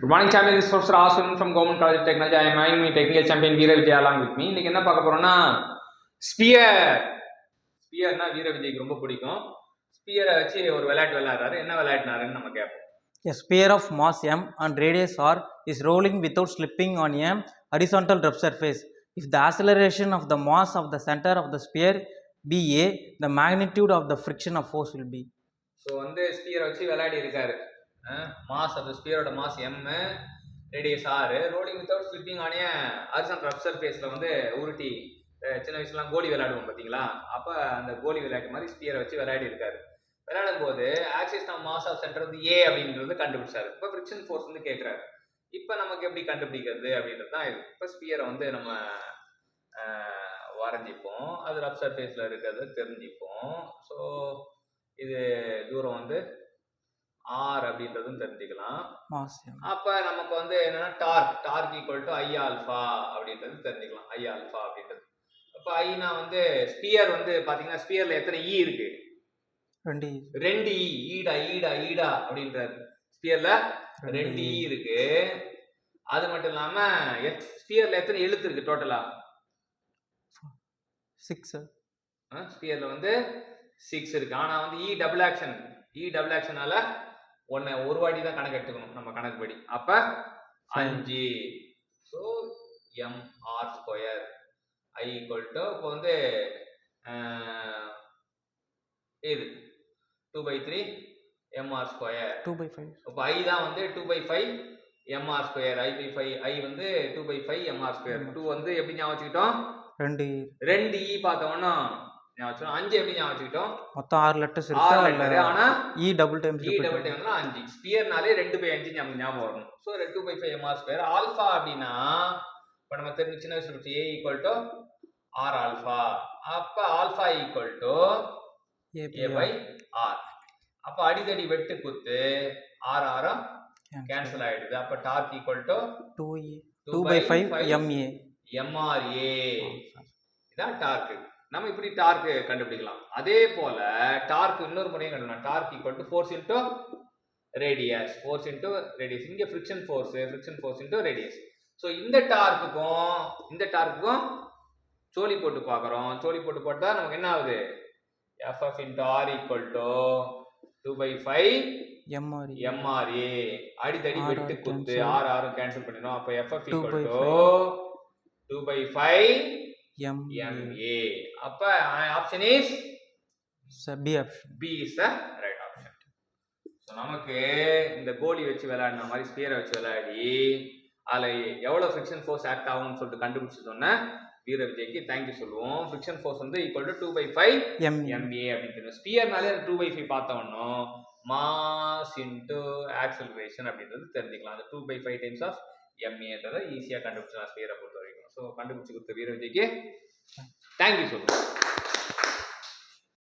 Good morning, champion. This is Professor Asun from Government College of Technology. I am my technical champion Veera Vijay along with me. இன்னைக்கு என்ன பார்க்க போறோம்னா ஸ்பியர்னா வீர விஜய்க்கு ரொம்ப பிடிக்கும். ஸ்பியரை வச்சு ஒரு விளையாட்டு விளையாடுறாரு. என்ன விளையாடினாருன்னு நம்ம கேட்போம். A sphere of mass m and radius r is rolling without slipping on a horizontal rough surface. If the acceleration of the mass of the center of the sphere be a, the magnitude of the friction of force will be. So வந்து ஸ்பியரை வச்சு விளையாடி இருக்காரு. Mass அந்த ஸ்பியரோட mass m, radius r, rolling without slipping on a horizontal rough சர்ஃபேஸில் வந்து உருட்டி சின்ன வயசுலாம் கோலி விளையாடுவோம் பார்த்தீங்களா? அப்போ அந்த கோலி விளையாட்டு மாதிரி ஸ்பியரை வச்சு விளையாடி இருக்காரு. விளையாடும் போது axis of mass of centre வந்து ஏ அப்படின்றது கண்டுபிடிச்சாரு. இப்போ ஃப்ரிக்ஷன் ஃபோர்ஸ் வந்து கேட்குறாரு. இப்போ நமக்கு எப்படி கண்டுபிடிக்கிறது அப்படின்றது தான் இது. இப்போ ஸ்பியரை வந்து நம்ம வரைஞ்சிப்போம், அது ரஃப் சர்ஃபேஸில் இருக்கிறது தெரிஞ்சுப்போம். ஸோ இது தூரம் வந்து ஆர் அப்படின்றதும் தெரிஞ்சுக்கலாம். அப்ப நமக்கு வந்து என்னன்னா dark equal to I alpha அப்படின்றது தெரிஞ்சுக்கலாம். ஐ ஆல்ஃபா அப்படின்றது. அப்ப ஐனா வந்து ஸ்பியர் வந்து பாத்தீங்கன்னா ஸ்பியர்ல எத்தனை இ இருக்கு? 2 இ. ஈடா அப்படின்றது ஸ்பியர்ல 2 இ இருக்கு. அது மட்டும் இல்லாம ஸ்பியர்ல எத்தனை எழுத்து இருக்கு டோட்டலா? 6. ஸ்பியர்ல வந்து 6 இருக்கு. ஆனா வந்து இ டபுள் ஆக்ஷனால ஒரு வாட்டி தான் கணக்கு எடுத்துக்கணும் நம்ம கணக்குப்படி. அப்ப 5. So mr². I equal to இப்போ வந்து இது 2/3 mr². 2/5. இப்போ I தான் வந்து 2/5 mr². I வந்து 2/5 mr². 2 வந்து எப்படி ஞாபகம் வச்சுக்கிட்டோம்? 2 E பார்த்தோம்னா 5 எப்படி ஞாபகம் வச்சுக்கிட்டோம்? மொத்தம் 6 லெட்டர்ஸ் இருக்கு. ஆனா E டபுள் டைம்ஸ் 5. ஸ்பியர்னாலே 2/5 நமக்கு ஞாபகம் வரும். So 2/5 mr². ஆல்ஃபா அப்படின்னா இப்போ நம்ம தெரிஞ்ச சின்ன வயசுல A equal to R alpha. அப்ப ஆல்ஃபா ஈக்குவல் டு A/R. அப்ப அடிதடி வெட்டு குத்து R கேன்சல் ஆயிடுது. அப்ப dark equal to 2/5 MA. MRA. இதான் டார்க். நம்ம இப்படி டார்க் கண்டுபிடிக்கலாம். அதே போல டார்க் இன்னொரு முறையும் கண்டுபிடிக்கலாம். Torque equal to force into radius. இங்க friction force into radius. So இந்த டார்க்குக்கும் சோலி போட்டு பார்க்குறோம். சோலி போட்டு போட்டா நமக்கு என்ன ஆகுது? FF into R equal to 2/5 MRA. அடிதடி வெட்டு குத்து R கேன்சல் பண்ணிடும். அப்ப FF ஈக்குவல் டு 2/5 MA. அப்ப option is B option. B is the right option. So நமக்கு இந்த கோலி வச்சு விளையாடின மாதிரி ஸ்பியரை வச்சு விளையாடி அதுல எவ்வளவு ஃப்ரிக்ஷன் ஃபோர்ஸ் ஆக்ட் ஆகும்னு சொல்லிட்டு கண்டுபிடிச்சு சொன்ன வீர விஜய்க்கு தேங்க்யூ சொல்லுவோம். ஃப்ரிக்ஷன் ஃபோர்ஸ் வந்து ஈக்குவல் டு 2/5 MA அப்படின்னு. ஸ்பியர்னாலே 2/5 பார்த்தோம்னா மாஸ் இன்டு ஆக்சலரேஷன் அப்படின்றது தெரிஞ்சுக்கலாம். அது 2/5 டைம்ஸ் ஆஃப் MAன்றதை ஈஸியா கண்டுபிடிச்சலாம் ஸ்பியரை பொறுத்த வரைக்கும். ஸோ கண்டுபிடிச்சு கொடுத்த வீர விஜய்க்கு தேங்க்யூ சொல்லுவோம்.